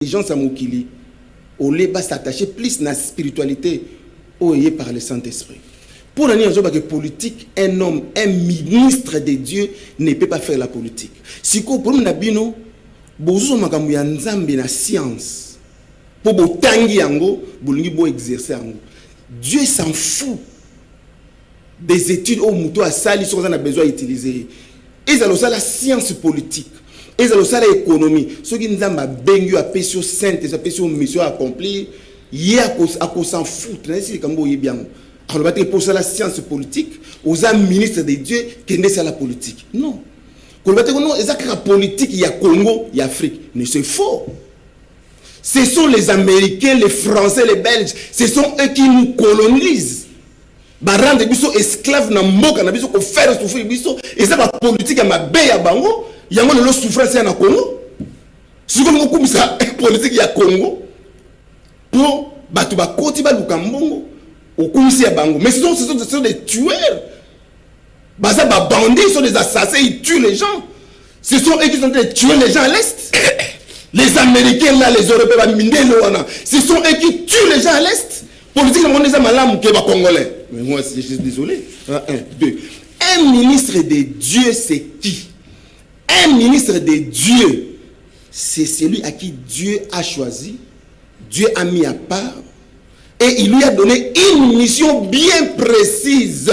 gens à Moukili, au lieu de s'attacher plus à la spiritualité oyé par le Saint-Esprit. Pour la que politique, un homme, un ministre de Dieu ne peut pas faire la politique. Si vous avez une la science, pour vous exercer, Dieu s'en fout des études au mouton à sali, on a besoin d'utiliser. Ils ont la science politique. Ils ont l'économie. Ceux qui nous ont bengu à pécio sainte, à pécio mission accomplie, hier à cause s'en foutre. C'est comme vous bien. Alors on va pour ça la science politique, aux ministres de Dieu qui naissent à la politique. Non. Quand on va dire non, la politique, il y a Congo, il y a Afrique. Mais c'est faux. Ce sont les Américains, les Français, les Belges. Ce sont eux qui nous colonisent. Rendre biso esclaves na mboka na biso ko faire souffrir biso et ça la politique ya mabe ya bango yango le souffrance ya na Congo si ko ngoko misa politique ya Congo pour batu ba koti ba lukambongo okumisi ya bango mais ce sont des tueurs baza ba bandits, ils sont des assassins, ils tuent les gens. Ce sont eux qui sont en train de tuer les gens à l'est. Les Américains là, les Européens ce sont eux qui tuent les gens à l'est. Politique le monde des malam que ba congolais. Mais moi, je suis désolé. Un, deux. Un ministre de Dieu, c'est qui? Un ministre de Dieu, c'est celui à qui Dieu a choisi, Dieu a mis à part, et il lui a donné une mission bien précise.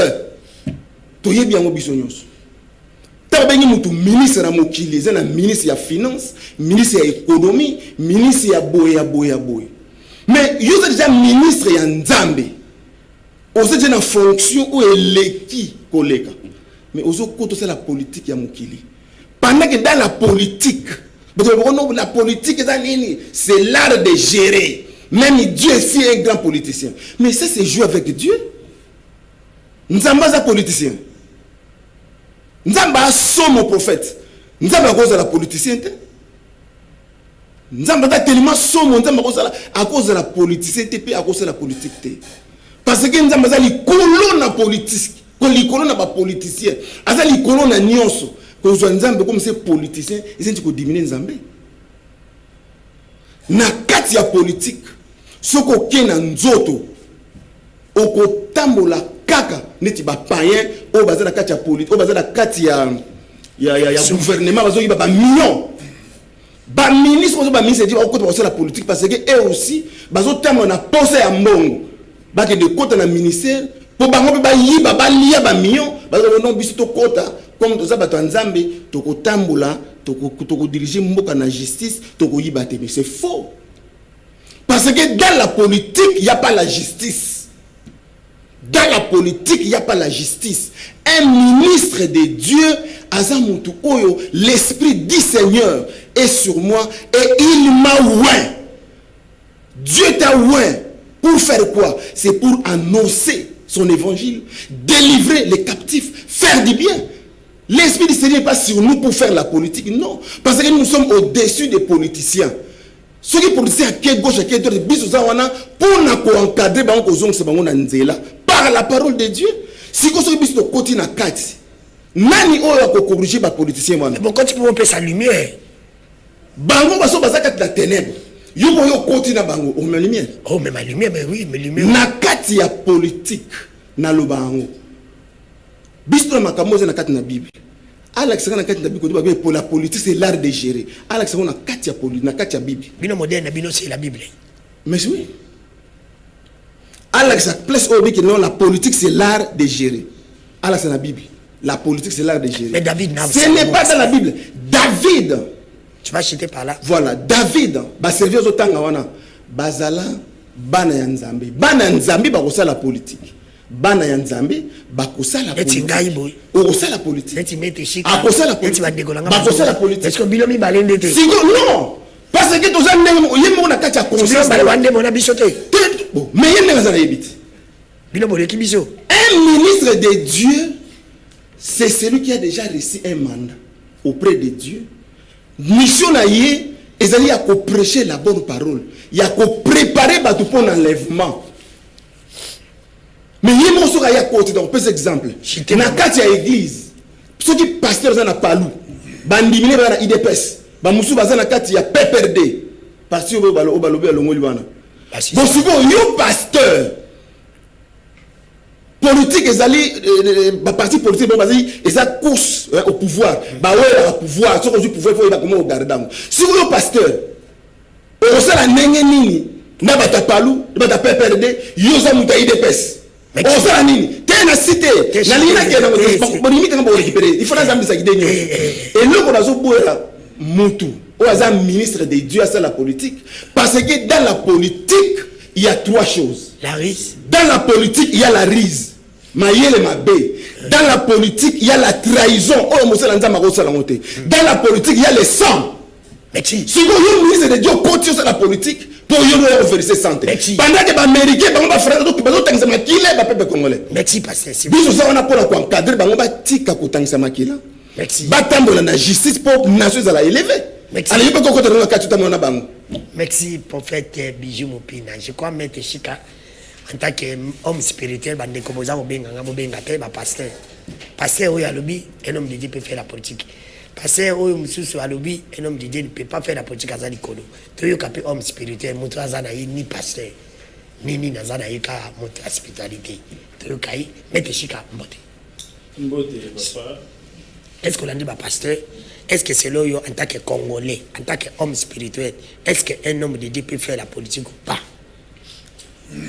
Toye bien obisonyos. Tabeni mutu ministre na mokili, na ministre ya finance, ministre ya économie, ministre ya boya. Mais il y a déjà ministre ya Nzambe. On sait déjà une fonction où elle est qui collègue. Mais aux autres c'est la politique ya mokili. Pendant que dans la politique, la politique c'est l'art de gérer. Même Dieu est un grand politicien. Mais ça c'est jouer avec Dieu. Nzamba est un politicien. Nzamba est mon prophète. Nzamba est la politicien. Nzamba est tellement somme à cause de la politicité et à cause de la politique. Parce que Nzamba est la colonne politique. Colonne politicien. Aza li colonne nyonso. Quand Nzamba comme c'est politicien, ils ont diminuer Nzamba. Na kati ya politique, soko kena nzoto oko tambola kaka neti ba païen o bazana kati ya politique, o bazana kati ya gouvernement bazo ba million. Ba ministre ba ministre dit ba ko la politique parce que eux aussi bazo tambola na poste ya mbongo. Ba ke de côté na ministère pour bango ba yiba ba lia ba million, bazo non biso to kota comme to za bato nzambe to ko tambola to ko diriger mboka na justice to ko yiba te. Mais c'est faux. Parce que dans la politique, il n'y a pas la justice. Dans la politique, il n'y a pas la justice. Un ministre de Dieu, Azamutu Oyo, l'Esprit du Seigneur est sur moi et il m'a oint. Dieu t'a oint. Pour faire quoi? C'est pour annoncer son évangile, délivrer les captifs, faire du bien. L'Esprit du Seigneur n'est pas sur nous pour faire la politique, non. Parce que nous sommes au-dessus des politiciens. Ceux qui politiciens à quelle gauche, à quelle droite, pour encadrer par la parole de Dieu. Si vous avez un côté na kati, nani oyo ko corriger ba politicien wana. Bon, quand tu peux sa lumière. Bango baso bazaka na ténèbres. Yo côté na bango, on met lumière. Oh mais ma lumière, mais oui, mais lumière. Na kati ya politique na lobango. Biso na makambo na kati na Bible. Alex na kati na Bible pour la politique c'est l'art de gérer. Alex na kati ya politique na kati ya Bible. Bino moderne bino c'est la Bible. Mais oui. Alex place au que non la politique c'est l'art de gérer. Alex na Bible. La politique c'est l'art de gérer. Mais David ce n'est pas dans la Bible. David. Tu vas citer par là. Voilà, David ba servir au tanga wana bazala bana ya Nzambe. Bana ya Nzambe ba kosa la politique. Bana ya Nzambe bakosa la politique. Okosa la politique. Akosa la politique. Bakosa la politique. Est-ce que bilomi balende te? Non. Parce que tous les yemo na kati ya conscience. Balende mona bisote. Mais yene ngazana yebiti. Bilomo le kibiso. Un ministre de Dieu, c'est celui qui a déjà reçu un mandat auprès de Dieu. Mission na yé ezali ya ko prêcher la bonne parole. Ya ko préparer batu pour l'enlèvement. Mais il y a un côté, donc, par exemple, dans la carte de l'église, ceux qui pasteurs dans la palou, bandimine dans la IDPS, bamoussou dans la carte de PPRD, parti au balobi à l'ongoli bana. Bah, Bon, si vous, yo pasteur, politique, parti politique, et ça course au pouvoir. Bah ouais, au pouvoir, si vous pouvoir, il faut comment regarder. Si vous, yo pasteur, on sait la nenge nini, n'a pas ta palou, n'a pas ta PPRD, yo ça mouta IDPS. On sait la nini, t'es na cité, na lina qui est dans le bon limite, on récupérer. Il faut la zambi ça guider. Et nous, on a zo boya Moutou, ou un ministre de Dieu à la politique, parce que dans la politique, il y a trois choses. La rise. Dans la politique, il y a la rise. Maïele Mabé. Dans la politique, il y a la trahison. Dans la politique, il y a le sang. Merci. Si vous avez ministre de Dieu continue sur la politique, pour y verser santé. Pendant que les Américains, les Français, les Congolais. Merci, pasteur. Nous avons pour encadrer, nous avons merci. Batambola na justice pour nation à la élever. Merci, prophète Bijou Mopina. Je crois mettre Chika en tant qu'homme spirituel, bande comme ça, pasteur. Pasteur, oui, à l'objet, un homme de Dieu peut faire la politique. Pasteur, oui, monsieur, à l'objet, un homme de Dieu ne peut pas faire la politique à Zalikolo. Tu es un homme spirituel, montre à Zanaï, ni pasteur, ni Nazanaï, car montre l'hospitalité. Tu es mettre Chika, mbote. Mbote, papa. Est-ce qu'on a dit, pasteur, est-ce que c'est là, en tant que Congolais, en tant qu'homme spirituel, est-ce qu'un homme de Dieu peut faire la politique ou pas?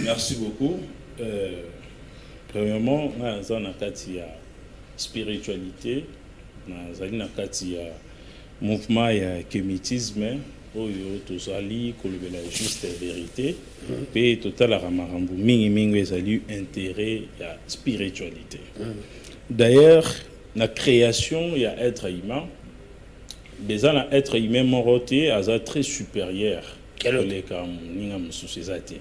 Merci beaucoup. Premièrement, dans la spiritualité, dans la mouvement et kémitisme, où il y a la juste vérité, et total à Ramarambu, mingi intérêt à la spiritualité. D'ailleurs, la création, il y a être humain. Déjà, l'être humain moroté est très supérieur que les sociétés.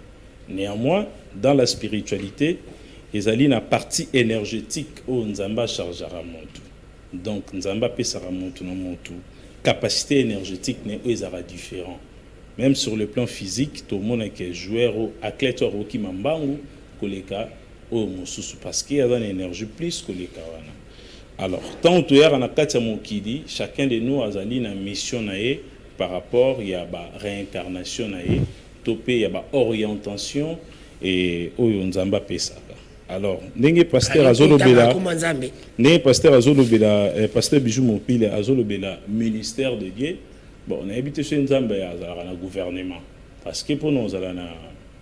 Néanmoins, dans la spiritualité, il y a une partie énergétique où Nzamba charge à Ramontou. Donc, Nzamba peut se ramonter dans mon tout. Capacité énergétique n'est pas différente. Même sur le plan physique, tout le monde est joueur ou athlète ou qui m'embangu que les cas au Moussou parce qu'il y a une énergie plus que les cas. Alors, tant que chacun de nous a une mission par rapport à la réincarnation, il y a une orientation et Nzamba Pesaka. Alors, n'est pasteur Azolobela, pasteur Bijou Mopile Azolobela, ministère de Dieu. Bon, on a habité chez Nzamba à gouvernement. Parce que pour nous,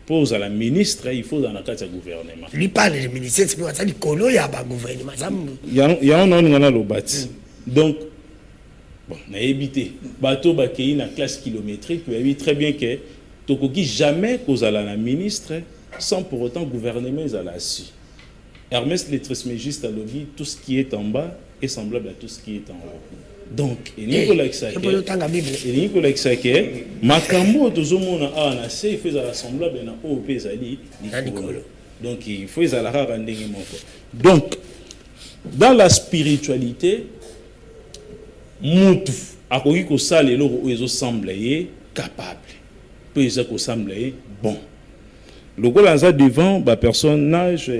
pour la ministre, il faut dans la carte gouvernement. Lui parle du ministère, c'est pour ça qu'il y a un gouvernement. Il y a un bâti. Donc, bon, on a évité. Bateau Bakei, une classe kilométrique, vous avez très bien que Tokoki jamais cause à la ministre sans pour autant gouvernement à la su. Hermès le trismégiste a lobby, tout ce qui est en bas est semblable à tout ce qui est en haut. Donc, et Nicolas Xake, Makambo, tout le monde a un assez, il fait semblable à haut Pézali, Nicolas. Donc, il faut les alara rendre. Donc, dans la spiritualité, Moutou, à quoi il s'allait, il semble capable. Peut semble bon. Le gars là devant personnage,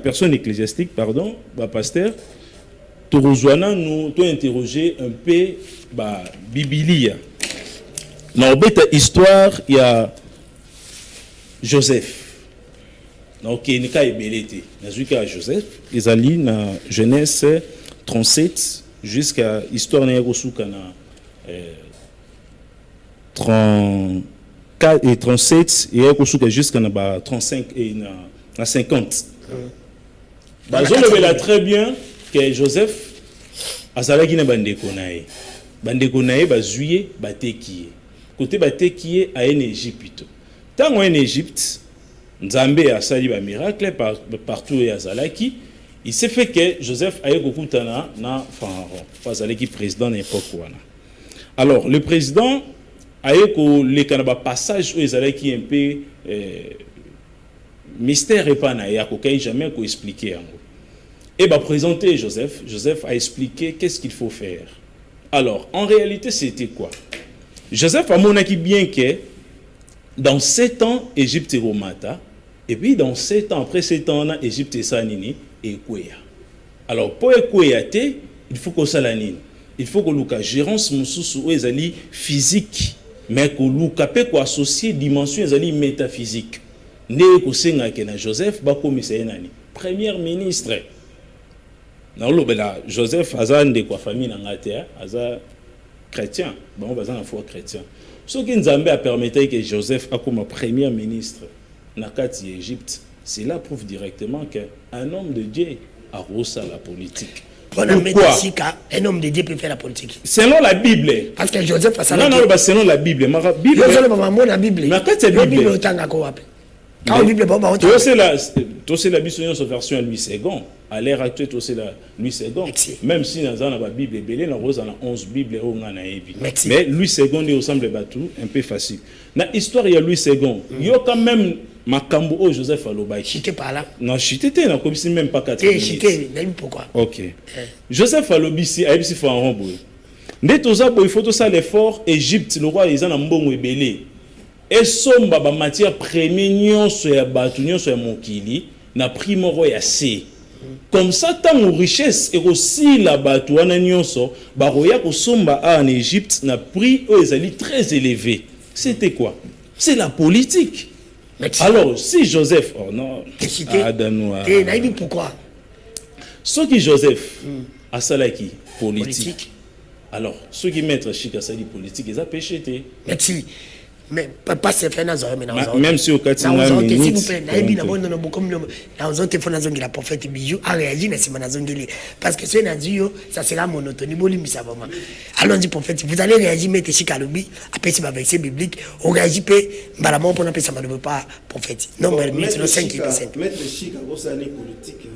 personne ecclésiastique, pardon, pasteur, tu rejoins nous, tu interroger un peu Biblia. Dans cette histoire, il y a Joseph. Donc il y a une Joseph, ils allaient dans Genèse 37 jusqu'à histoire de 34 et 37 et jusqu'à 35 et 50. Je là très bien que Joseph azalaki na bandeko nae. Bandeko nae bazuye batekiye. Côté batekiye a en Égypte. Tant en Égypte, Nzambe a sali ba miracle partout et azalaki. Il s'est fait que Joseph a eu kokutana na Pharaon. Azalaki président n'importe quoi. Alors le président a eu le kanaba passage où azalaki un peu mystère et pas na ya ko jamais ko expliquer en et présenter Joseph. Joseph a expliqué qu'est-ce qu'il faut faire. Alors, en réalité, c'était quoi? Joseph a montré bien que dans 7 ans, Égypte est Romata. Et puis, dans 7 ans, après 7 ans, Égypte est Sanini et Kouya. Alors, pour Kouya, il faut que ça l'anine. Il faut que le gérance moussous ou les alliés physique mais koluka pe ko associer dimension ezali métaphysique nde ko senga ke na Joseph ba komisa nani premier ministre na lobela Joseph azande kwa famille na ngate aza chrétien bon baza na foi chrétien ce qui Nzambe a permis que Joseph a comme premier ministre na kati Égypte c'est là prouve directement que un homme de Dieu a reçu la politique. Pourquoi un homme de Dieu peut faire la politique? Selon la Bible. Parce que Joseph a ça. Non, selon la Bible. La Bible. Mais quand c'est la Bible. Quand la Bible, tu sais la Bible sur version Louis II. À l'ère actuelle, tu sais la Louis II. Même si dans la Bible, il y a 11 Bibles. Mais Louis II, il ressemble à tout un peu facile. Dans l'histoire, il y a Louis II. Il y a quand même Makambo au Joseph Aloba. Chité par là. Non, chité, non, comme si même pas 4 minutes. Chité, pourquoi? Ok. Joseph Alobi, ici, il faut un rond. Il faut tout ça l'effort. Égypte, le roi, ils ont un bon ébélé. Et somba ba matière première nyonso ya batu nyonso ya mokili na primo roya C. Comme ça tant richesse et aussi la batu wana nyonso ba roya ko somba en Égypte na prix eux ezali très élevé. C'était quoi? C'est la politique. Alors si Joseph oh non Adanoa. Et naïbi pourquoi? Ce qui Joseph a salaki politique. Alors ceux qui mettent chic à sali politique ils a péché té. Merci. Mais pas se faire dans même si au cas s'il vous plaît naïbi na bono comme na aux autres fona zongi la prophète bijou a réagi na sima na zongi parce que ce na dio ça sera monotonie bolimisa vraiment. Allons-y prophète vous allez réagir mettez chikalobi après c'est ma verset biblique on réagit pe mbalamon pour na pesa ne veut pas prophète non mais c'est 5%. Mettre chic à cause année politique.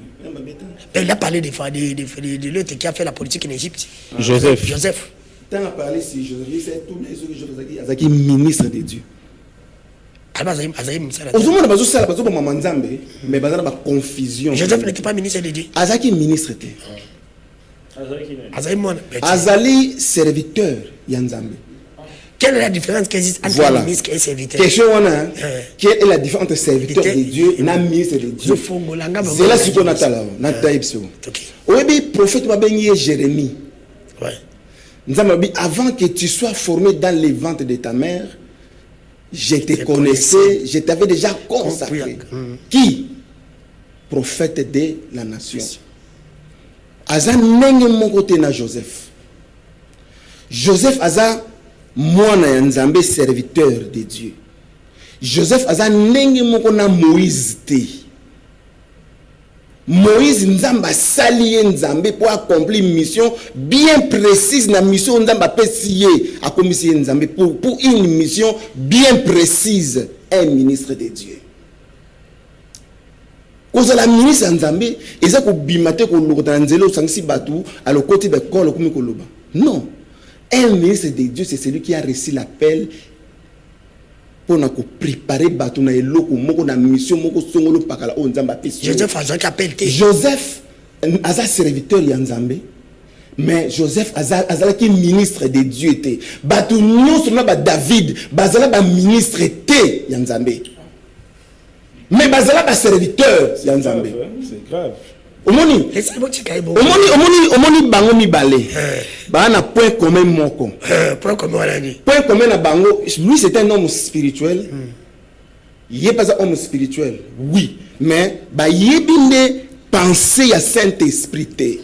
Il a parlé de l'autre qui a fait la politique en Égypte. Joseph. Tant à parler si Joseph, c'est tous les autres qui ministre de Dieu. Au moment où ça la maman Nzambe, mais bazana ba confusion. Joseph n'était pas ministre de Dieu. Azaki ministre était. Azali serviteur Yanzambe. Quelle est la différence qui existe entre un ministre et un serviteur? Question quelle est la différence entre serviteur de Dieu et un ministre de Dieu? C'est là ce qu'on a là. Oyebi prophète Babengi Jérémie. Avant que tu sois formé dans les ventres de ta mère, je te connaissais, je t'avais déjà consacré. Qui? Prophète de la nation. Aza nenge mon côté na Joseph. Joseph aza mwana Nzambe serviteur de Dieu. Joseph aza nenge mon côté na Moïse te. Moïse Nzamba salié Nzambe pour accomplir une mission bien précise. La mission Nzamba pesié à commissaire Nzambe pour une mission bien précise. Un ministre de Dieu. Quand la ministre Nzambe, ils ont bimate ko lotanzelo sangsi batu à le côté de kolo comme koloba. Non, un ministre de Dieu c'est celui qui a reçu l'appel pour nous préparer batu na eloko moko na mission moko songolo pakala o Nzamba pesi. Joseph a appelé. Joseph aza serviteur ya Nzambe, mais Joseph azala ki ministre de Dieu était. Batu nyonso na ba David bazala ba ministre te ya Nzambe. Mais bazala ba serviteur ya Nzambe. C'est grave. Omoni bango mibale. Ba na point commun moko. Point commun wala ni. Point commun na bango, lui c'est un homme spirituel. Il est pas un homme spirituel. Oui, mais ba yebinde penser à Saint-Esprit.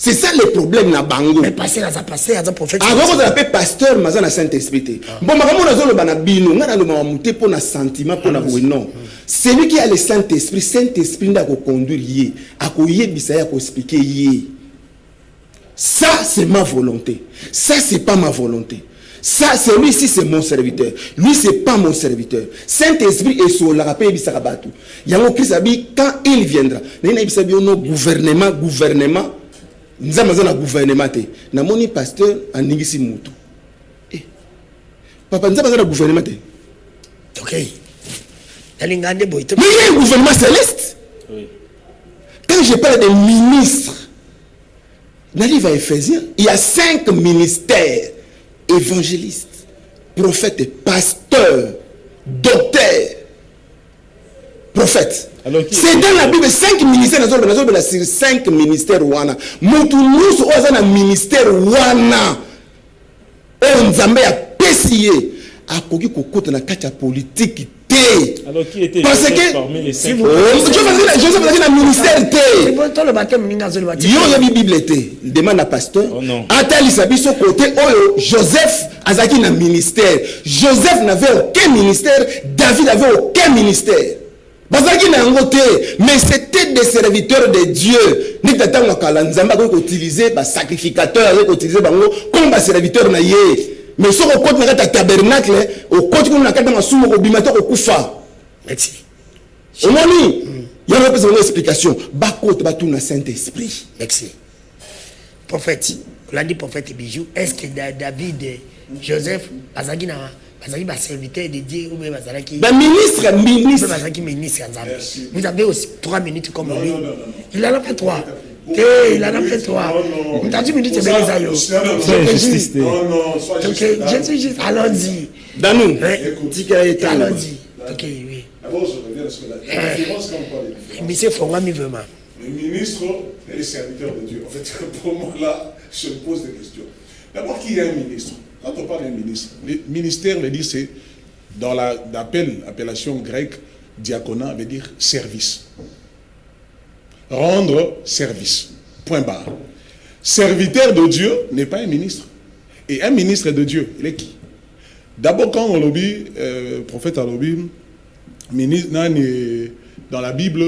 C'est ça le problème na bango. Mais passer à un prophète. Avant on appelle pasteur mais na Saint-Esprit. Bon ma comme on a zolo bana bino, ngana lo mamuté pour na sentiment pour na non. Celui qui a le Saint-Esprit, Saint-Esprit n'a qu'à conduire yé, à yebisa ya ko expliquer yé. Ça c'est ma volonté. Ça c'est pas ma volonté. Ça c'est lui ici c'est mon serviteur. Lui c'est pas mon serviteur. Saint-Esprit est sur la rappel bisaka batu. Yango Christ abi quand il viendra. Nena bisabi no gouvernement. Nzama za na gouvernement te. Na moni pasteur aningisi mutu. Papa nzama za na gouvernement te. OK. Mais il y a un gouvernement céleste. Oui. Quand je parle de ministres, dans le livre Éphésiens, il y a 5 ministères: évangélistes, prophètes, pasteurs, docteurs, prophètes. C'est dans la Bible 5 ministères. Nous 5 ministères. Nous avons un ministère. On a apesi akoki kokota na kati ya politique te. Alors qui était parce que parmi les 5 Joseph azali na ministère te. Tout le baptême ninga zo le baptême. Yo yebi Bible te. Demande à pasteur. Oh non. Atalisa biso côté oyo Joseph azaki na ministère. Joseph n'avait aucun ministère, David avait aucun ministère. Bazaki na yango te, mais c'était des serviteurs de Dieu. Ni tatanga kala nzamba ko utiliser ba sacrificateur, ko utiliser bango comme ba serviteur na ye. Mais ce qu'on compte dans le tabernacle, au compte qu'on a quand même un sous au bimato au koufa. Merci. Au moment il y a une explication. Bakot batou na Saint-Esprit. Merci. Prophète, on l'a dit prophète Bijou. Est-ce que David, Joseph, Azagi va serviteur de Dieu ou bien Azaki? Ministre. Ministre. Vous avez aussi 3 minutes comme lui. Il en a fait 3. Il en a fait 3. Vous avez 10 minutes, c'est bien ça. justice. Je suis juste. Allons-y. Danou. Allons-y. Ok, oui. D'abord, je reviens sur la différence quand on parle de différence. Monsieur Fongami vraiment. Le ministre et les serviteurs de Dieu. En fait, pour moi, là, je me pose des questions. D'abord, qui est un ministre? Quand on parle d'un ministre, le ministère veut dire, c'est dans l'appellation grecque, diaconat veut dire service. Rendre service. Point barre. Serviteur de Dieu n'est pas un ministre. Et un ministre de Dieu, il est qui? D'abord, quand on lobby, prophète a lobby, ministre, dans la Bible,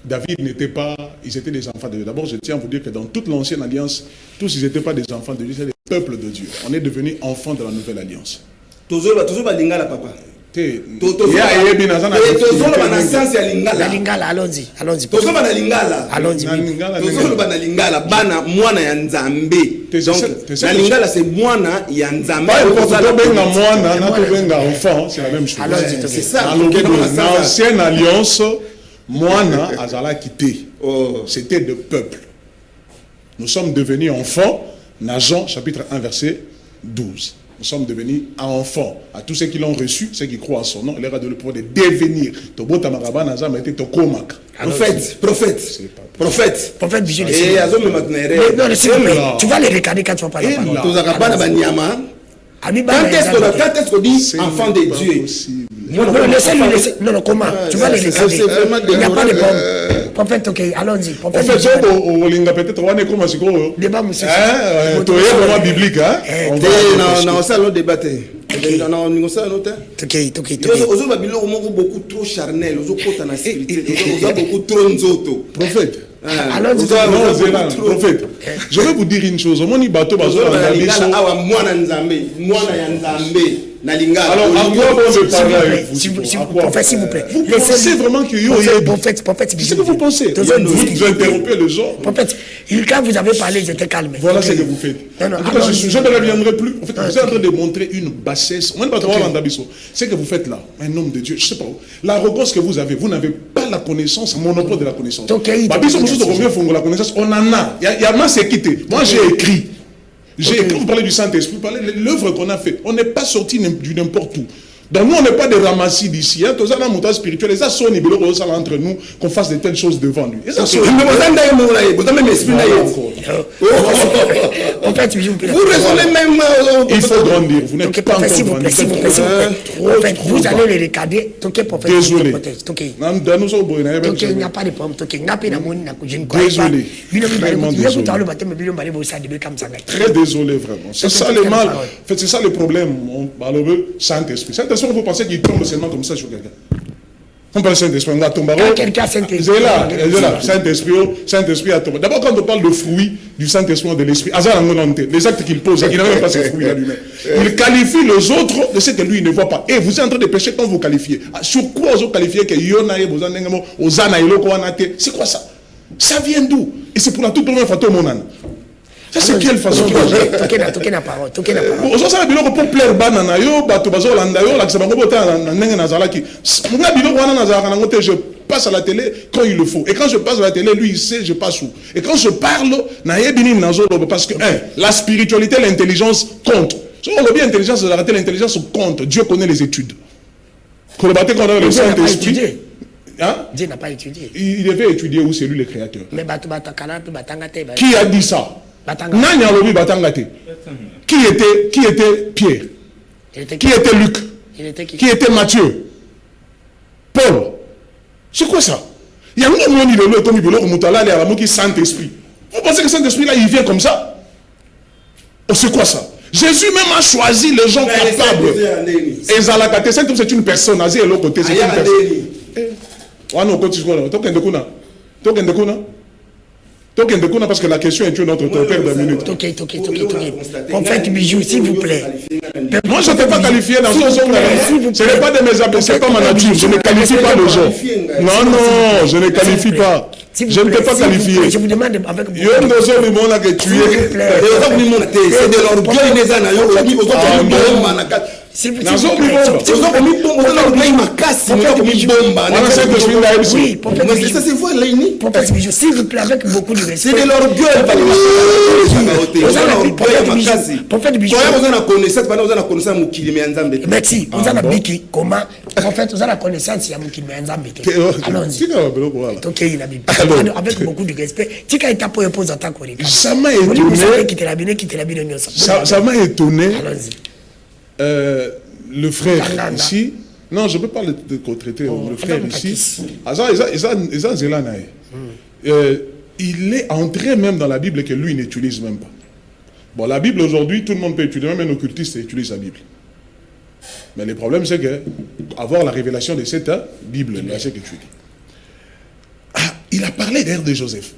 David n'était pas, ils étaient des enfants de Dieu. D'abord, je tiens à vous dire que dans toute l'ancienne alliance, tous ils n'étaient pas des enfants de Dieu, c'était des peuples de Dieu. On est devenus enfants de la nouvelle alliance. Toujours lingala papa. Allons-y. Bana mwana ya nzambe. Donc la lingala c'est mwana ya nzambe. Enfant, c'est la même chose. C'est ça. Dans l'ancienne alliance, mwana azala quitté. C'était de peuple. Nous sommes devenus enfants. Jean chapitre 1 verset 12. Nous sommes devenus enfants. À tous ceux qui l'ont reçu, ceux qui croient à son nom, il leur a donné le pouvoir de devenir. Prophète. Prophète Bijou. Non, tu vas les regarder quand tu vas parler. Quand est-ce qu'on dit enfant de Dieu? Non, comment? Tu vas les regarder. Il n'y a pas de problème. Prophète, ok, allons-y. En fait, peut-être on est comme un débat, monsieur. Tu es vraiment biblique, hein? Non, ça, on débat. Non, ça, on beaucoup trop charnel, beaucoup trop nzoto. Prophète. Prophète. Je vais vous dire une chose. Alors, à quoi bon de parler avec vous? S'il vous plaît. Vous pensez vraiment qu'il y a... Prophète, qu'est-ce que vous pensez? Vous interrompez les gens. Prophète, quand vous avez parlé, j'étais calme. Voilà ce que vous faites. En tout cas, je ne reviendrai plus. En fait, vous êtes en train de montrer une bassesse. Ce que vous faites là, un homme de Dieu, je ne sais pas où. L'arrogance que vous avez, vous n'avez pas la connaissance, monopole de la connaissance. La connaissance, on en a. Il y a masse quitté. Moi, j'ai écrit. Quand vous parlez du Saint-Esprit, vous parlez de l'œuvre qu'on a fait. On n'est pas sorti du n'importe où. Donc nous, on n'est pas des ramassis d'ici. Tous les montages spirituels, les assauts entre nous, qu'on fasse de telles choses devant lui. En fait, vous raisonnez même. Il faut grandir. Vous n'êtes pas encore grandi. S'il vous plaît. Vous allez les regarder. Désolé. Il n'y a pas de problème. Désolé. Très désolé, vraiment. C'est ça le mal. En fait, c'est ça le problème. On parle de Saint-Esprit. Saint-Esprit, vous pensez qu'il tombe seulement comme ça sur quelqu'un? On parle de Saint-Esprit, on va tomber. Quelqu'un Saint-Esprit. Saint-Esprit a tombé. D'abord, quand on parle de fruits du Saint-Esprit, de l'Esprit, les actes qu'il pose, il n'a même pas ces fruits là lui-même. Il qualifie les autres de ce que lui il ne voit pas. Et vous êtes en train de pécher quand vous qualifiez. Sur quoi vous qualifiez que c'est quoi ça? Ça vient d'où? Et c'est pour la toute première fois tout le monde. Ça c'est quelle façon de faire? Toquez la parole. Pour plaire banana yo, bato bazo landa yo, la ksaba ngobota nenge nazalaki. Nga biloko wana nazalaka nango te, je passe à la télé quand il le faut. Et quand je passe à la télé, lui il sait, je passe où. Et quand je parle, na yebini nazo parce que la spiritualité, l'intelligence compte. Si on le bien intelligence, l'intelligence compte. Dieu connaît les études. Quand le Saint-Esprit. Hein? Dieu n'a pas étudié. Il devait étudier où c'est lui le créateur. Mais qui a dit ça? Qui était Pierre? Qui était Luc? Qui était Matthieu? Paul? C'est quoi ça? Il y a un monde qui est Saint-Esprit. Vous pensez que Saint-Esprit là, il vient comme ça? Oh, c'est quoi ça? Jésus même a choisi les gens capables. Et Zalakate, c'est une personne. Asie est l'autre côté, c'est une personne. Ah non, quand tu vois, parce que la question est une autre, ton père de minute. Prophète Bijou, s'il vous plaît. Moi, je ne peux pas qualifier dans son son. Ce n'est pas de mes habitudes, c'est pas ma nature. Je ne qualifie pas les gens. Non, je ne qualifie pas. Je ne peux pas qualifier. Je vous demande avec vous. C'est de l'orgueil des ânes. S'il vous plaît, avec beaucoup de respect. C'est de l'orgueil. Merci. Vous avez biki comment en fait vous avez la connaissance il y a qui met allons-y. OK, il a bien. Avec beaucoup de respect. Tika est pour poser en qu'on ça m'a étonné. Ça m'a étonné. Le frère ici, non, je ne peux pas le traiter. Le frère ici, il est entré même dans la Bible que lui n'utilise même pas. Bon, la Bible aujourd'hui, tout le monde peut utiliser, même un occultiste utilise la Bible. Mais le problème, c'est que avoir la révélation de cette Bible, là, c'est que tu dis. Ah, il a parlé d'ailleurs de Joseph.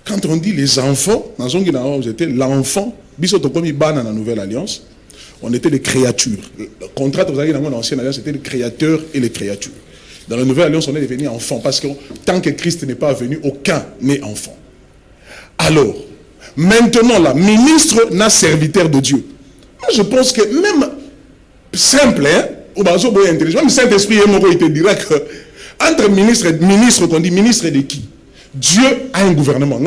Quand on dit les enfants, j'étais l'enfant, dans la Nouvelle Alliance, on était des créatures. Le contrat dans l'Ancienne Alliance, c'était les créateurs et les créatures. Dans la Nouvelle Alliance, on est devenu enfant parce que tant que Christ n'est pas venu, aucun n'est enfant. Alors, maintenant, là, ministre n'a serviteur de Dieu. Moi, je pense que même simple, ou intelligent, même Saint-Esprit, il te dira que entre ministre, qu'on dit ministre de qui? Dieu a un gouvernement.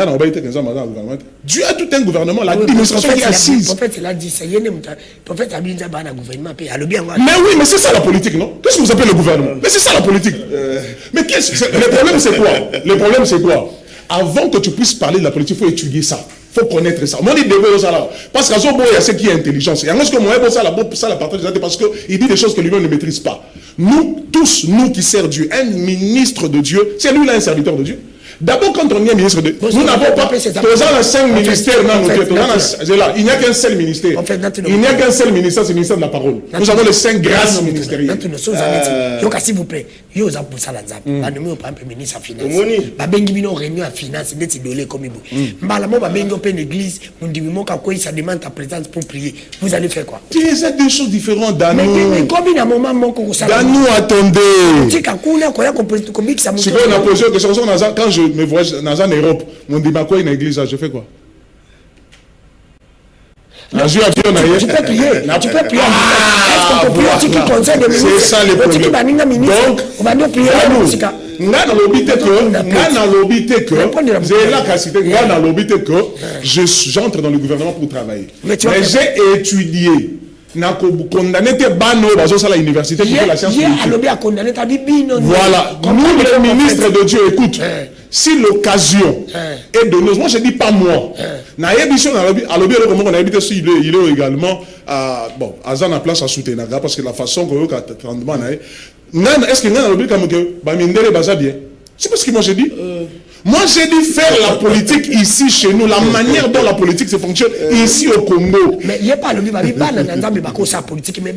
Dieu a tout un gouvernement. L'administration qui est assise. Le prophète l'a dit, ça y est, le prophète a dit qu'il y a un gouvernement. Mais oui, mais c'est ça la politique, non? Qu'est-ce que vous appelez le gouvernement? Mais c'est ça la politique. Mais le problème, c'est quoi? Le problème, c'est quoi? Avant que tu puisses parler de la politique, il faut étudier ça. Il faut connaître ça. Moi, il devait ça là. Parce qu'à ce moment, il y a ce qui est intelligence. Et en ce que moi, ça la partage parce qu'il dit des choses que lui-même ne maîtrise pas. Nous, tous, nous qui servent Dieu, un ministre de Dieu, c'est lui là un serviteur de Dieu. D'abord, quand on est ministre de... Nous n'avons pas... Nous avons 5 ministères dans nos têtes. Il n'y a qu'un seul ministère. Il n'y a qu'un seul ministère, c'est le ministère de la parole. Nous avons les 5 grâces ministérielles. S'il vous plaît, il y a pour ça la ZAP. Nous avons par exemple ministre de la finance. Nous avons réunion à finance, nous avons donné comme il faut. Nous avons une église, nous avons ça demande ta présence pour prier. Vous allez faire quoi? C'est des choses différentes dans nous. Mais comme il y a un moment, dans nous, attendez. Si on a posé une question, quand je me voyage dans Europe, on dit quoi une église, je fais quoi? Tu peux prier. Tu peux prier. Est-ce qu'on peut prier qui conseille des ministres? C'est ça le problème. Donc, on va nous prier. J'entre dans le gouvernement pour travailler. Mais j'ai étudié. Condamné à l'université pour la science politique. Voilà. Nous, les ministres de Dieu, écoute, si l'occasion est donnée, moi je dis pas moi. Il est également à Zana place à soutenir parce que la façon que est-ce que bien? C'est parce que moi j'ai dit. Moi j'ai dit faire la politique ici chez nous, la manière dont la politique se fonctionne ici au Congo. Mais il n'y a pas le politique, mais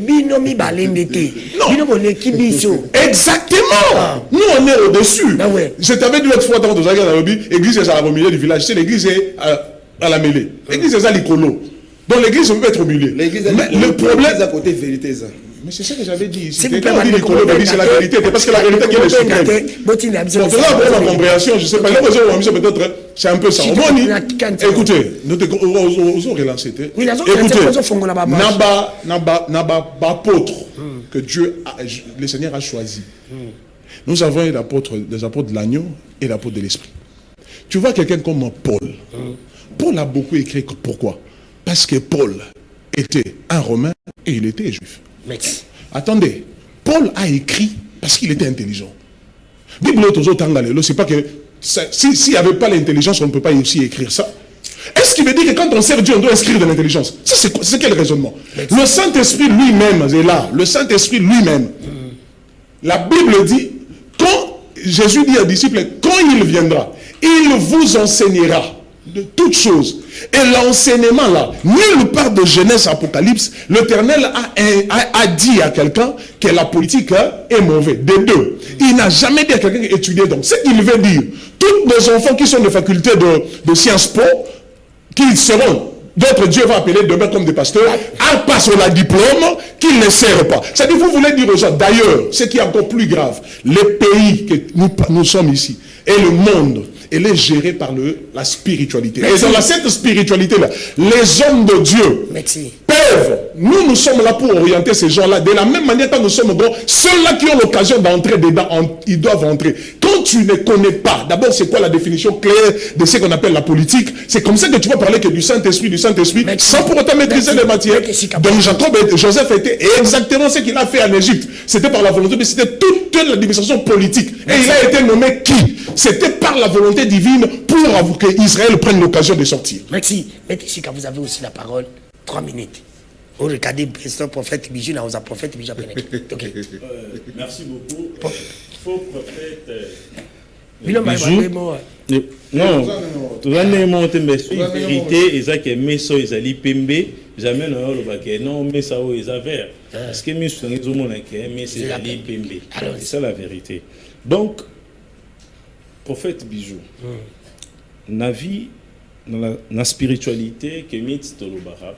exactement. Nous on est au-dessus. Je t'avais dit l'autre fois dans l'église est au milieu du village, l'église est à la mêlée. L'église est à l'icolo. Donc l'église peut être au milieu. Le problème à côté vérité ça. Mais c'est ça que j'avais dit. C'est la vérité. Parce que la vérité qui est le suprême. Donc là, pour la compréhension, je ne sais pas. Peut-être, c'est un peu ça. Écoutez, nous avons relancé. Écoutez, Naba, apôtre que Dieu, le Seigneur a choisi. Nous avons les apôtres de l'agneau et l'apôtre de l'esprit. Tu vois quelqu'un comme Paul. Paul a beaucoup écrit. Pourquoi? Parce que Paul était un Romain et il était juif. Attendez, Paul a écrit parce qu'il était intelligent. C'est pas que s'il n'y avait pas l'intelligence, on ne peut pas aussi écrire ça. Est-ce qu'il veut dire que quand on sert Dieu, on doit inscrire de l'intelligence? Ça, c'est quel raisonnement? Le Saint-Esprit lui-même est là. Le Saint-Esprit lui-même. La Bible dit, quand Jésus dit aux disciples, quand il viendra, il vous enseignera de toutes choses. Et l'enseignement là, nulle part de Genèse, Apocalypse, l'Éternel a dit à quelqu'un que la politique est mauvaise. Des deux. Il n'a jamais dit à quelqu'un qui étudie. Donc, ce qu'il veut dire, tous nos enfants qui sont de faculté de Sciences Po, qui seront, d'autres Dieu va appeler demain comme des pasteurs, passent au diplôme qu'ils ne servent pas. C'est-à-dire, vous voulez dire aux gens, d'ailleurs, ce qui est encore plus grave, les pays que nous sommes ici, et le monde, elle est gérée par la spiritualité. Et dans cette spiritualité-là, les hommes de Dieu peuvent, nous sommes là pour orienter ces gens-là. De la même manière, quand nous sommes bons, ceux-là qui ont l'occasion d'entrer dedans, ils doivent entrer. Quand tu ne connais pas, d'abord, c'est quoi la définition claire de ce qu'on appelle la politique? C'est comme ça que tu vas parler que du Saint-Esprit, sans pour autant maîtriser les matières. Donc Joseph était exactement ce qu'il a fait en Égypte. C'était par la volonté, mais c'était toute l'administration politique. Et il a été nommé qui? C'était par la volonté divine pour que Israël prenne l'occasion de sortir. Merci. Maître Sika, vous avez aussi la parole. 3 minutes. Vous regardez le prophète Bijou, là, on a prophète Bijou. Merci beaucoup. Faux prophète. Non, tout le monde est vérité, et ça qui est meso, ils allaient pembe, jamais non, mais ça ils avaient. Parce que mes souvenirs du monde mais c'est allaient pembe. C'est ça la vérité. Donc, prophète Bijou, na vie, dans la spiritualité, que mit tolobara,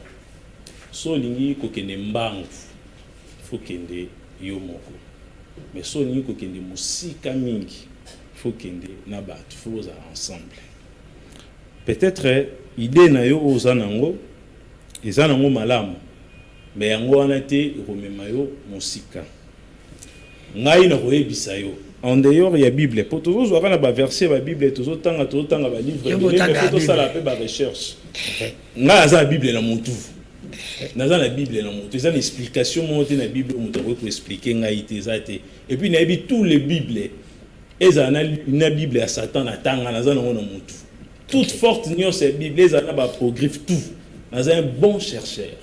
so lingi ko kende mbangu, faut kende yomoko. Mais so lingi ko kende musika mingi. Faut kende na batu, faut za ensemble. Peut-être idée na yo ozanango, ezanango malamu, mais yango wana te romema yo musika. Ngai na koyebisa yo. En dehors il y a Bible. Pour toujours voir na ba verset ba Bible toujours tanga ba livre, mais tout ça la pe ba recherche. Nga za Bible na mutu. Naza la Bible na mutu, ça l'explication monte na Bible mutu ko expliquer ngai te za te. Et puis na bi tous les Bibles. Et ça a une Bible à Satan à Tanga, toute forte union c'est Bible, ils ont apocryphe tout. Dans un bon chercheur.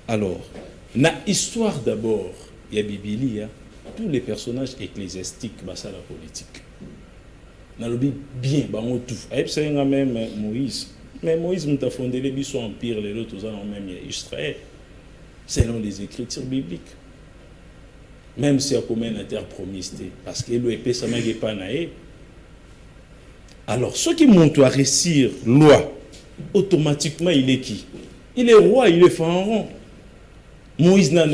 Alors, na histoire d'abord, il y a Bible, tous les personnages ecclésiastiques, ça la politique. Dans le Bible bien, tout. Et puis c'est même Moïse. Mais Moïse a fondé les bisous empire, les autres même Israël, selon les écritures bibliques. Même si il y a combien de terre promise, parce que l'OEP, ça ne pas naé. Alors, ceux qui montent à réussir loi, automatiquement, il est qui? Il est roi, il est pharaon. Moïse n'a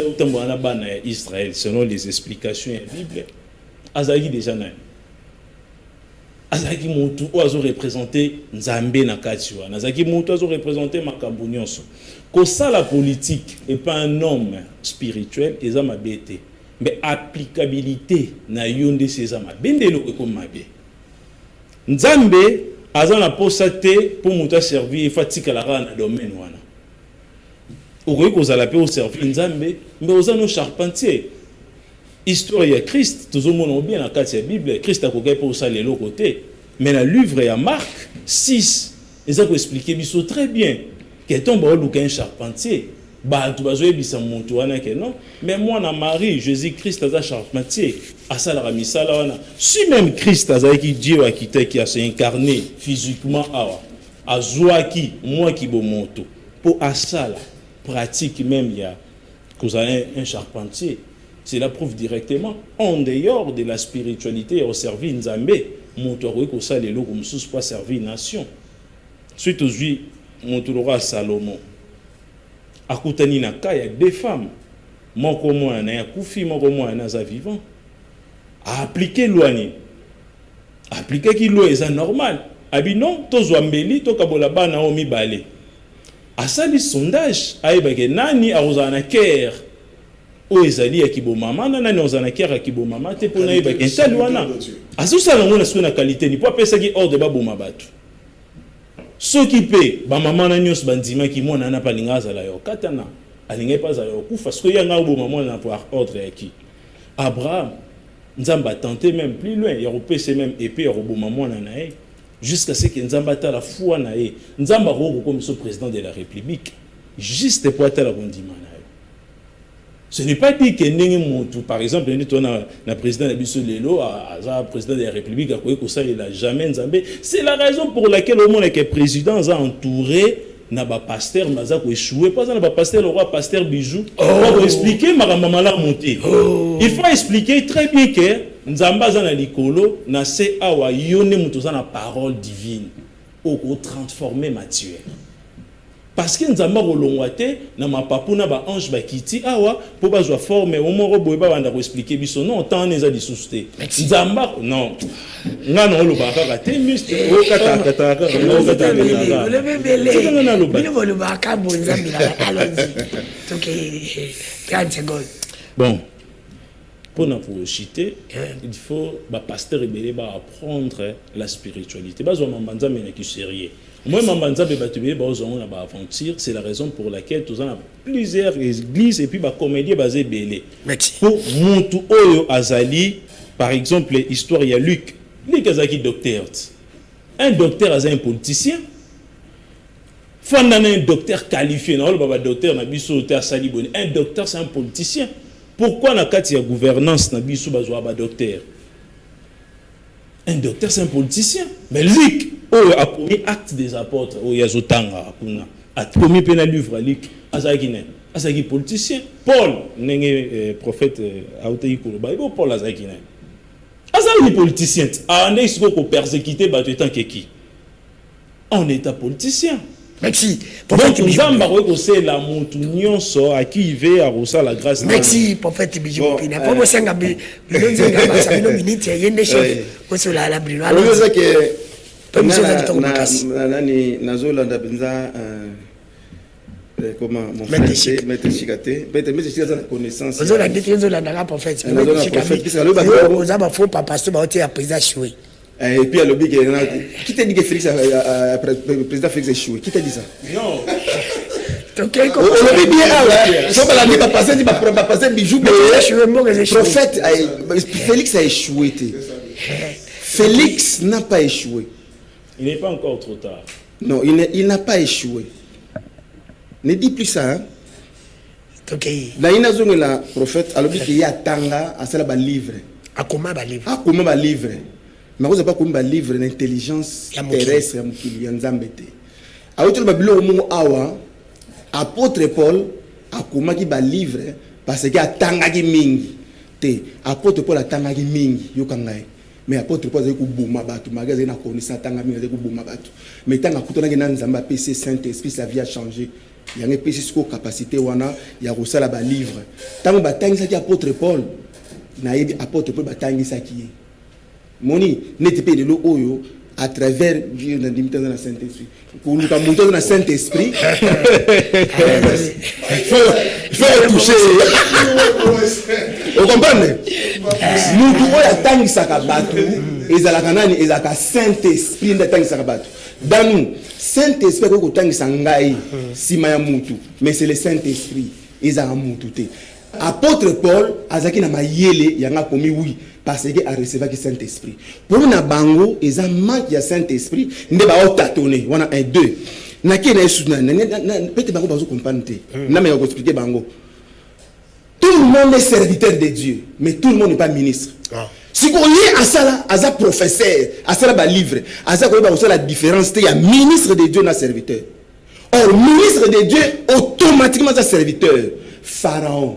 pas Israël, selon les explications de la Bible. Azaki déjà n'a. Azaki montou oiseau représenté Nzambe na katiwa. Azaki montou oiseau représenté Makambunyoso. Que ça la politique et pas un homme spirituel, ils ont ma bête. Mais applicabilité na yonde sezama bendelo comme mabe Nzambe azana posate pour muta servir fatika la na domaine wana okoki kozala pe au servir Nzambe mais ozano charpentier histoire ya Christ tozomona bien na kati ya Bible Christ akoki pe osala le côté mais na livre ya Marc 6 ezako expliquer biso très bien que tombe luka un charpentier. Bah, tu vas jouer bisa montu wana que non, mais moi na Marie Jésus-Christ a charpentier à ça la misala wana. Si même Christ a qui Dieu a quitté qui a s'est incarné physiquement à Zoaki moi qui bo montu pour à ça la pratique même il y a que un charpentier. C'est la preuve directement en dehors de la spiritualité au service Nzambe montu ko ça les lots comme sous pas servir nation. Suite aux juifs montu roi Salomon. Akutani na kaya des femmes moko mwana ya kufi moko mwana za vivant a appliquer loi ni appliquer ki loi est normal abi non tozwa mbeli to kabola bana o mibale asali sondage ayeba ke nani arozana ker o ezali ya kibo mama nani ozana ker ya kibo mama te pona ayeba ke ntali wana asusala ngona suna qualité ni po pesa ki ordre ba boma batu. Ceux qui paient, ba maman na nyos bandima qui mona na palinga za la yo katana, alinga pas za yo kufa parce que yanga bo maman na pouvoir ordre qui Abraham Nzamba tenté même plus loin, il repé c'est même épée au bo maman na nae. jusqu'à ce que Nzamba ata la foi na ye Nzamba roko comme ce président de la République juste pour ata la bondima na ye. Ce n'est pas dit que ndenge motu par exemple on a président de biso lelo a président de la République a koyé ko ça il a jamais Nzambe. C'est la raison pour laquelle au monde que président a entouré na ba pasteur maza ko échouer pas na ba pasteur le roi pasteur Bijou pour expliquer makamama la montée. Il faut expliquer très bien que Nzamba za na likolo na se awa yone mutu za na parole divine au transformer matière. Parce que Nzamba rolongwate na mapapuna ba ange ba kiti awa po ba joa forme au moro boye ba banda ko expliquer biso non tant neza di susté. Nzamba non ngana lo ba ka te miste o kata le bébé le vole ba ka bo Nzambi la allons-y. Donc 30 secondes. Bon. Pour chiter, il faut que pasteur rebelle apprendre la spiritualité. C'est la raison pour laquelle nous avons plusieurs églises et puis comédies basées belé. Pour Montu Oyo Azali, par exemple, l'histoire il y a Luc. Luc Azaki docteur. Un docteur est un politicien. Faut un docteur qualifié. Un docteur c'est un politicien. Pourquoi na kati ya gouvernance na biso bazwa ba docteur? Un docteur c'est un politicien. Mais Luc a premier acte des apôtres o yazotanga kuna. A premier pena livre Luc azaki politicien. Paul nenge prophète autei koloba ibo Paul azaki ne. Azali politicien. Ande isiko ko persécuter ba tant que qui. On est un politicien. Merci. Donc, nous avons c'est la montuion so à qui il veut à la grâce. Merci, prophète Bijou. Il n'a pas besoin de minutes. Il y a des choses qui sont là. Comment mon frère Maître Chikate connaissance. Vous avez dit que vous avez prophète. Vous avez faux papa, vous avez président choué. Et puis, qui t'a dit que Félix le président Félix a échoué? Qui t'a dit ça? Non. Donc, on est bien là. Si on va la passer Bijou, prophète, Félix a échoué. Félix n'a pas échoué. Il n'est pas encore trop tard. Non, il n'a pas échoué. Ne dis plus ça. Hein? Là, il y a un prophète, alors qu'il y a Tanga, à cela livre. À comment va livre? À comment va livre? Mais vous n'avez pas comme un livre d'intelligence terrestre qui est en Zambété. Alors, tu as dit awa apôtre Paul a comment qui va livre parce qu'il y a tanga qui mingi. Te apôtre Paul a tanga qui mingi yo kangai. Mais apôtre Paul a dit que bouma batu magasin na connaissance tanga mingi a dit que bouma batu. Mais tanga kutona ki na Nzamba PC Saint-Esprit sa vie a changé. Il y a une PC capacité wana ya rosala ba livre. Tango batangi sa ki apôtre Paul na yebi apôtre Paul batangi sa ki Moni n'était pas de l'eau oyo à travers Dieu dans l'imitation de la Saint-Esprit. Pour nous monter dans le Saint-Esprit, il faut toucher. Vous comprenez? Nous devons attendre ça kabatu. Et à la Saint-Esprit d'attendre ça kabatu. Dans nous, Saint-Esprit qu'on attend ça ngai si maya mutu. Mais c'est le Saint-Esprit. Ils ont mututé. Apôtre Paul, azaki na mayele yanga komi oui parce que a recevoir que Saint-Esprit. Pour na bango, ils ont manque ya Saint-Esprit, ndeba o tâtonner, wana 1 2. Na ki na esuna, peut-être bango bazo comprendre té. Na me expliquer bango. Tout le monde est serviteur de Dieu, mais tout le monde n'est pas ministre. Si vous voyez à ça, à ça professeur, à ça ba livre, à ça la différence, il y a ministre de Dieu na serviteur. Or ministre de Dieu automatiquement c'est serviteur. Pharaon,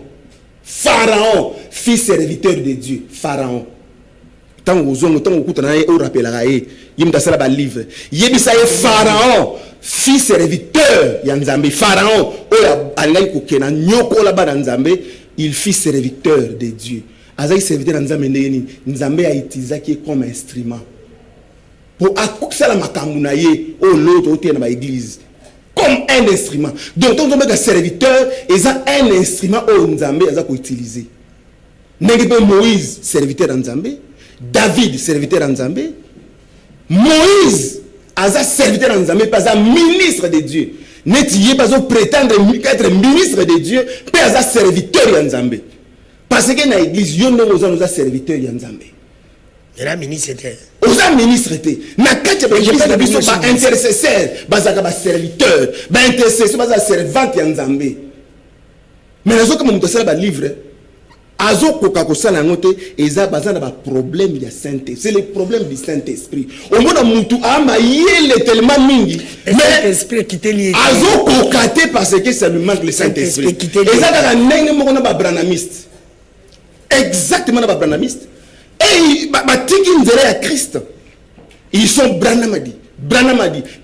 fils serviteur de Dieu. Pharaon. Tant aux hommes, tant au coup, on rappellera, il me a ça livre. Yebisa Pharaon, fils serviteur, Yanzambe. Pharaon, il fit serviteur de Dieu. Azaï serviteur Nzambe a utilisé qui comme instrument. Pour accoucher la makamounaye, l'autre côté de l'église. Comme un instrument. Donc, on a un serviteur, et ça un instrument où Nzambe a utilisé. Moïse, serviteur Nzambe. David, serviteur Nzambe. Moïse, a serviteur Nzambe, pas un ministre de Dieu. N'est-il pas prétendre être ministre de Dieu, pas un serviteur Nzambe. Parce que dans l'église, il y a un serviteur Nzambe. La ministre était. Oza ministre était. Na kati ba église na biso ba intercesseur, bazaka ba serviteur, ba intercesseur, ba servante ya Nzambe. Mais nazo comme muto sala ba livre, azo koka ko sala ngote eza bazana ba problème ya Saint-Esprit. C'est le problème du Saint-Esprit. Au mona mutu ama yele tellement mingi, mais Saint-Esprit quitté lié. azo kokate parce que ça lui manque le Saint-Esprit. Eza ka ndenge moko na ba branamiste. Exactement na ba branamiste. Et batiki nzela ya Christ. Ils sont branamadi.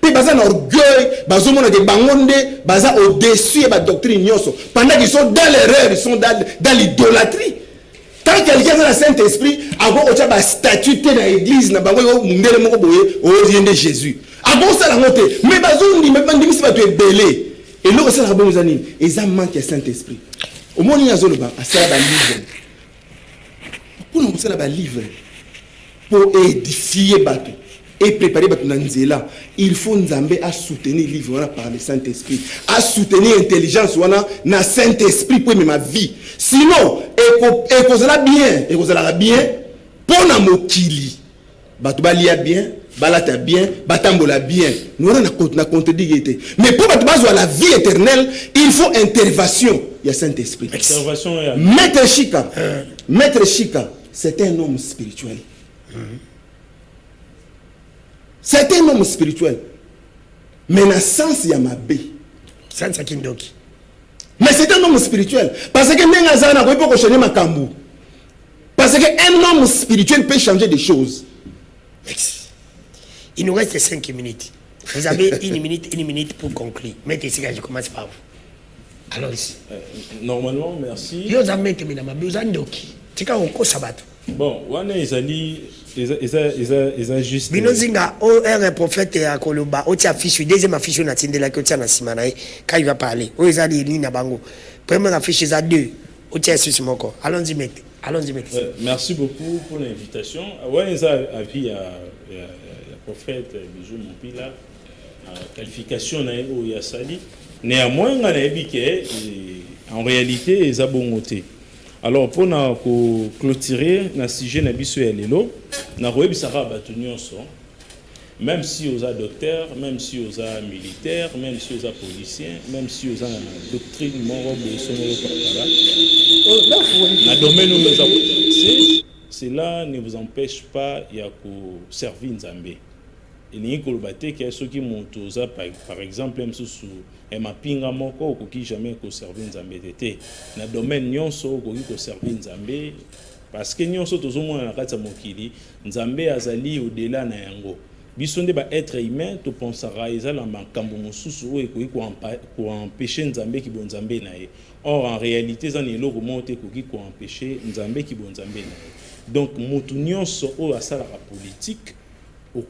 Puis baza na orgueil, bazo mona ke bangonde, baza au-dessus de la doctrine nyoso. Pendant qu'ils sont dans l'erreur, ils sont dans l'idolâtrie. Quand quelqu'un a le Saint-Esprit, avant ocha ba statue dans l'église na bango yo mundele moko boye o yende Jésus. Avant ça la montée, mais bazo ndi ndimi si ba tu belé. Et là ça la bon zani, ils ont manqué Saint-Esprit. Au moins il y a zolo ba asala ba livre. Pour nous ça ba livre pour édifier bateau et préparer bateau dans nzela. Il faut Nzambe à soutenir livre par le Saint-Esprit, à soutenir l'intelligence na Saint-Esprit pour ma vie. Sinon et kozala bien pour na mokili. Bateau balia bien, balata bien, batambola bien. Nous on a contredit. Mais pour bateau bazwa la vie éternelle, il faut intervention. Il y a Saint-Esprit. Maître Chika, c'est un homme spirituel. C'est un homme spirituel. Mais dans le sens, il y a ma bé. Mais c'est un homme spirituel. Parce que Nengazana ne peut pas changer ma cambou. Parce qu'un homme spirituel peut changer des choses. Il nous reste 5 minutes. Vous avez une minute pour conclure. Mettez ici, je commence par vous. Allons-y. Normalement, merci. Bon, on est juste. Binozinga, un prophète à Koloba, au-dessus affiche, deuxième affiche, on a tindé la culture na Simanaï, quand il va parler. Où est-ce qu'il y a bango? Première affiche, il y a deux. Au-dessus sur mon corps. Allons-y, mettez. Merci beaucoup pour l'invitation. Ouais, il y a avis à prophète Bijou Moupila, qualification où il y a sali. Néanmoins, on a dit qu'en réalité, il y a bon côté. Alors, pour clôturer le sujet de Lelo, même si vous êtes docteur, même si vous êtes militaire, même si vous êtes policier, même si vous êtes doctrine, cela ne vous empêche pas de servir Nzambe. Il y a ceux qui montent par exemple, même sous mapinga moko qui jamais servir Nzambe tété. Dans le domaine nyonso qui servir Nzambe parce que nyonso tozomona na kati ya mokili Nzambe azali au-delà na yango. Biso nde ba être humain to pensera ezala makambo mosusu oyo ko empêcher Nzambe ki bon Nzambe na ye. Or en réalité ça ne loko monte ko empêcher Nzambe ki bon Nzambe na ye. Donc mutu nyonso oyo asala la politique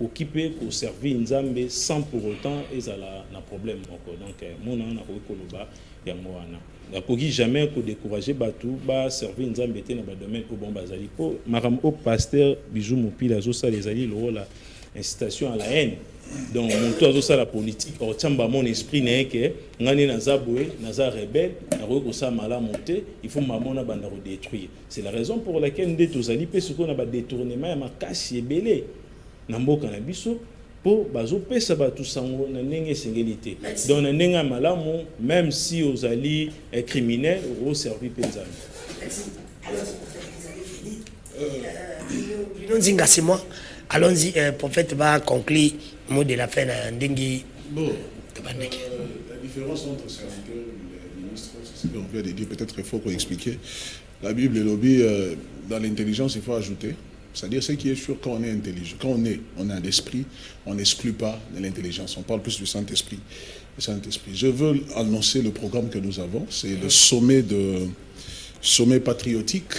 occupé pour servir Nzambe sans pour autant ezala na problème moko. Donc mon na ko koloba yango wana. Akoki jamais ko décourager batu ba servir Nzambe te na ba domaine au bon bazali po maram au pasteur Bijou Moupila zo sa les alliés le rôle incitation à la haine. Donc mon tour ça la politique au tamba mon esprit n'est que ngani na zaboué na za rebelle na ko ça mala monter il faut mamona banda détruire. C'est la raison pour laquelle nous tozali pe ce qu'on a ba détournement ya makasi ebele. Na mboka na biso po bazo pesa ba tout sango na ndenge singélité donc na ndenge malamu même si ozali criminel au servir penzami. Nzinga c'est moi. Allons-y, prophète va conclure mot de la fin à Ndengi. Bon, la différence entre serviteur et ministre, c'est ce qu'on vient de dire, peut-être il faut qu'on explique. La Bible et lobby, dans l'intelligence, il faut ajouter. C'est-à-dire ce qui est sûr quand on est intelligent, quand on a un esprit, on n'exclut pas de l'intelligence. On parle plus du Saint-Esprit. Je veux annoncer le programme que nous avons. C'est le sommet patriotique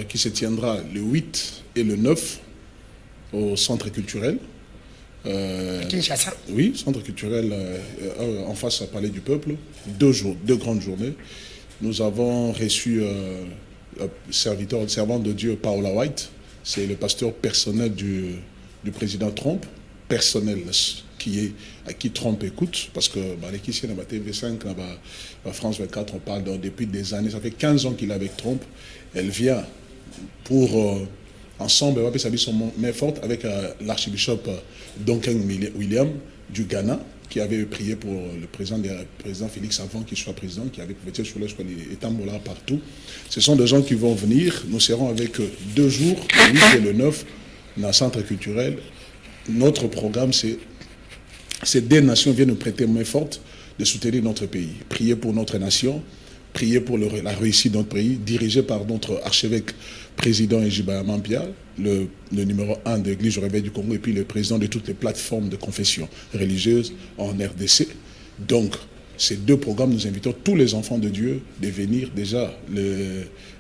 qui se tiendra le 8 et le 9 au centre culturel. Kinshasa. Oui, centre culturel en face à Palais du Peuple. 2 grandes journées. Nous avons reçu servant de Dieu Paola White. C'est le pasteur personnel du président Trump, personnel à qui Trump écoute, parce que ici dans la TV5, dans France 24, on parle depuis des années. Ça fait 15 ans qu'il est avec Trump. Elle vient pour ensemble, on va appeler ça main forte avec l'archbishop Duncan William du Ghana, qui avait prié pour le président Félix avant qu'il soit président, qui avait prêté sur les Tambola partout. Ce sont des gens qui vont venir. Nous serons avec 2 jours, le 8 et le 9, dans le centre culturel. Notre programme, c'est des nations viennent nous prêter main forte de soutenir notre pays. Prier pour notre nation, prier pour la réussite de notre pays, dirigé par notre archevêque président Ejibaya Mampia, le numéro 1 de l'Église du Réveil du Congo, et puis le président de toutes les plateformes de confession religieuse en RDC. Donc, ces 2 programmes, nous invitons tous les enfants de Dieu de venir déjà,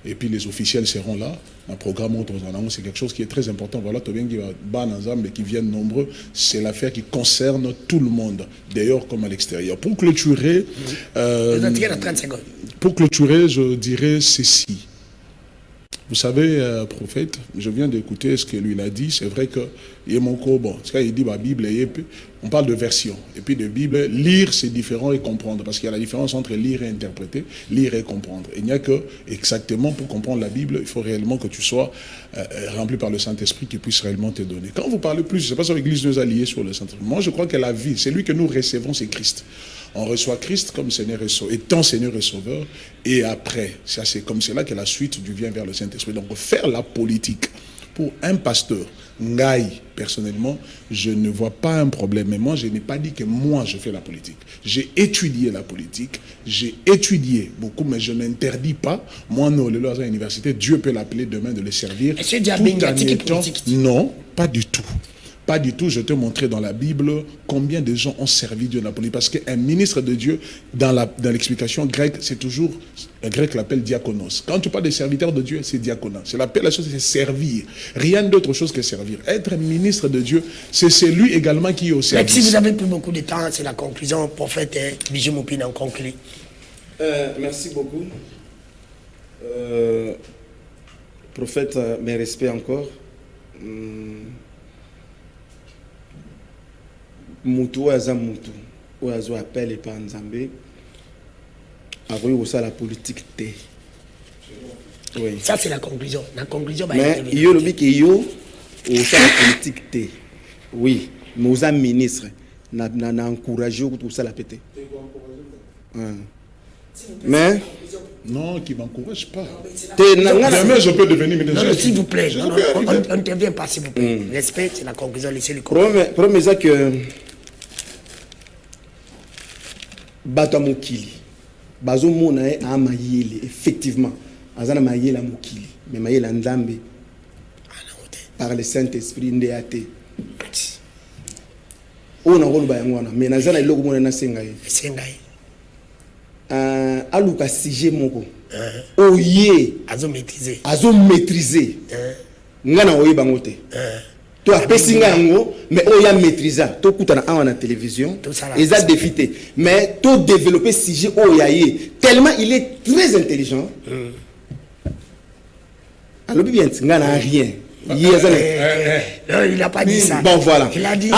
et puis les officiels seront là. Un programme autre, c'est quelque chose qui est très important. Voilà, mais qui viennent nombreux, c'est l'affaire qui concerne tout le monde, d'ailleurs comme à l'extérieur. Pour clôturer, je dirais ceci. Vous savez, prophète, je viens d'écouter ce que lui a dit. C'est vrai que bon, il dit la Bible, on parle de version. Et puis de Bible, lire c'est différent et comprendre. Parce qu'il y a la différence entre lire et interpréter, lire et comprendre. Il n'y a que, exactement, pour comprendre la Bible, il faut réellement que tu sois rempli par le Saint-Esprit qui puisse réellement te donner. Quand vous parlez plus, je ne sais pas si l'Église nous a liés sur le Saint-Esprit. Moi, je crois que la vie, c'est lui que nous recevons, c'est Christ. On reçoit Christ comme Seigneur et Sauveur, étant Seigneur et Sauveur, et après, c'est comme cela que la suite du vient vers le Saint-Esprit. Donc, faire la politique pour un pasteur, Ngaï, personnellement, je ne vois pas un problème. Mais moi, je n'ai pas dit que moi, je fais la politique. J'ai étudié la politique, j'ai étudié beaucoup, mais je n'interdis pas. Moi, non, le à l'université, Dieu peut l'appeler demain de le servir. Est-ce que politique? Non, pas du tout. Pas du tout, je te montrais dans la Bible combien de gens ont servi Dieu dans la politique. Parce qu'un ministre de Dieu, dans l'explication grecque, c'est toujours, le grec l'appelle diakonos. Quand tu parles de serviteur de Dieu, c'est diaconat. C'est l'appellation, c'est servir. Rien d'autre chose que servir. Être ministre de Dieu, c'est celui également qui est au service. Mais si vous avez plus beaucoup de temps, c'est la conclusion. Prophète Bijou Moupine en conclut. Merci beaucoup. Prophète, mes respects encore. Mutu aza mutu oazo appel par Nzambe akoyi kosala la politique te. Oui. Ça c'est la conclusion. La conclusion mais yo lobi ke yo osala la politique te. Oui, mais oza ministre na encourager ko tosala pété. Mais non, qui ne m'encourage pas. Demain, je peux devenir ministre. Non, s'il vous plaît, on ne te vient pas, s'il vous plaît. Respect, c'est la conclusion, laissez-le conclure. Premier, que Bato Mokili, Bazo Monae a Mayele, effectivement, Azana Mayele a Mokili, mais Mayele a Ndambe, par le Saint-Esprit, Ndéate. On a rôle Bayangwana, mais Nazana est logo Mona Sengaï. Sengaï. Aluka Sije Moko. Oye. Azo maîtriser. Ngana oye bangote. Tu as pessinga yango, mais oya maîtriser. To kutana en la télévision. Ils ont défité. Mais to développer Sije oyaye. Tellement il est très intelligent. Alors bien, ngana rien. Non, il n'a pas dit ça. Bon, voilà. Il a dit.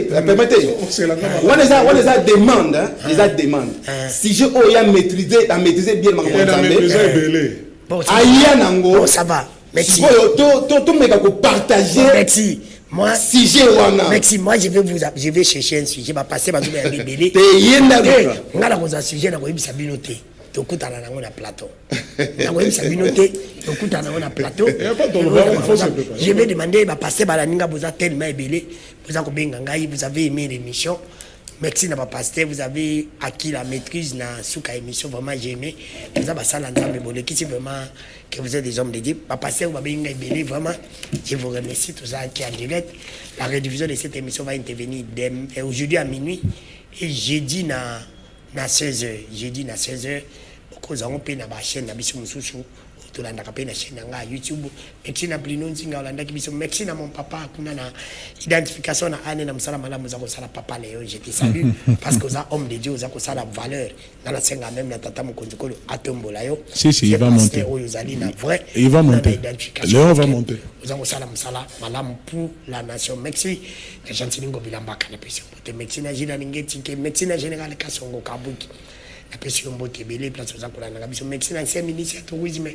Permettez. On les a demande. Les a demande. Si je oya maîtriser bien ma bon, ça va. Merci. Partager. Merci. Moi, merci. Moi, je vais chercher un sujet. Je vais passer par le bébé. On a un sujet dans le sabinoté. Tokuta na ngona plateau. Na ngona sabinoté, tokuta na ngona plateau. Je vais demander va passer par la ninga boza tellement ébélé, boza ko benga ngai, vous avez aimé l'émission. Merci n'a pas pasteur, vous avez acquis la maîtrise na souka émission vraiment j'ai aimé. Vous avez ça l'entendre bolé qui c'est vraiment que vous êtes des hommes de Dieu. Pas pasteur va benga ébélé vraiment. Je vous remercie tous ça qui en direct. La rediffusion de cette émission va intervenir aujourd'hui à minuit et jeudi na 16h. Jeudi na 16h. Nous avons payé la chaîne na biso mususu. Tout la ndaka payé la chaîne na YouTube. Merci na Blino Nzinga olanda ki biso. Merci na mon papa kuna na identification na ane na musala malamu za ko sala papa Léo. Je te salue parce que ça homme de Dieu za ko sala valeur. Na la senga même na tata mokonzikolo atombola yo. Si il va monter. Il va monter. Léon va monter. Nous avons sala musala malamu pour la nation. Merci. Les gens singo bilambaka na pesi. Merci na Jina Ningeti. Merci na général Kasongo Kabuki. La personne qui est belle, place aux accords, la mission, merci à l'ancien ministre du tourisme,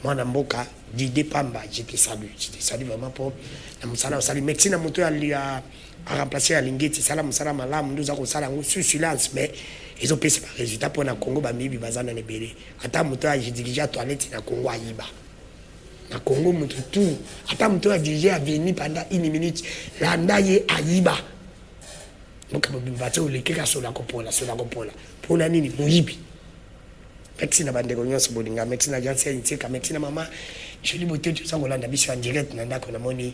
moi na mboka Didé Pamba, je te salue vraiment pour la musala sali médecine moto a remplacer Alingeti sala musala malamu ndoza ko sala sous silence mais ils ont payé par résultat pour na Congo ba mibi bazana ne belé ata moto a dirigé toilette na Congo ayiba na Congo moto tout ata moto a dirigé a venir pendant 1 minute la ndaye ayiba donc bimbaté o lekeka sola kopola pour la nini moyibi médecine bandeko nyonso bolinga médecine agence intika médecine mama je lui botte tout ça kolanda biso en direct na ndako na moni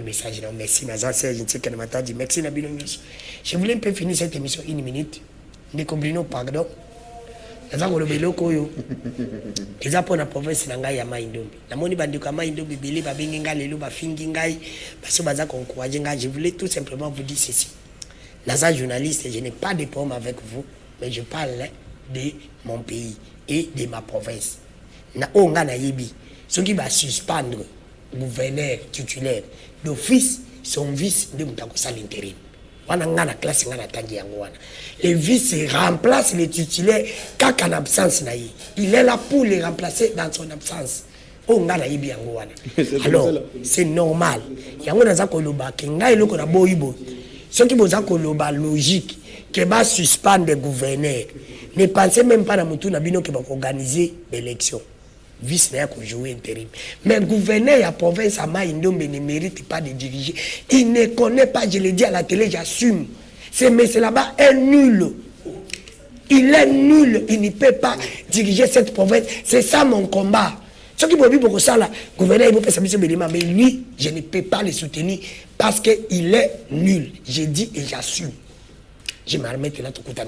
message na merci na agence intika na matadi médecine na bino nyonso. Je voulais un peu finir cette émission 1 minute de comprendre pardon naza kolobelo koyo eza pona province na ngai ya Mai-Ndombe na moni bandeko ya Mai-Ndombe belé ba bengi ngai lelo ba fingi ngai baso baza ko encourager ngai. Je voulais tout simplement vous dire ceci, naza journaliste, je n'ai pas de problème avec vous mais je parle de mon pays et de ma province. Na onga na yebi, ceux qui va suspendre gouverneur titulaire d'office, son vice de mutakosa l'intérim. Wana ngana classe ngana tangi yango wana. Le vice remplace le titulaire kaka en absence na yi. Il est là pour le remplacer dans son absence. Onga na yebi yango wana. Alors, c'est normal. Yango na za koloba ke ngai loko na boyibo. Ceux qui boza koloba logique que va suspendre le gouverneur. Ne pensez même pas à Moutou Nabino qui va organiser l'élection. Vice n'a qu'à jouer intérim. Mais le gouverneur de la province à Mai-Ndombe ne mérite pas de diriger. Il ne connaît pas, je l'ai dit à la télé, j'assume. C'est monsieur là-bas est nul. Il est nul. Il ne peut pas diriger cette province. C'est ça mon combat. Ce qui m'a dit pour ça, le gouverneur, il va faire ça, mais lui, je ne peux pas le soutenir parce qu'il est nul. J'ai dit et j'assume. Je m'arrête là tout le temps.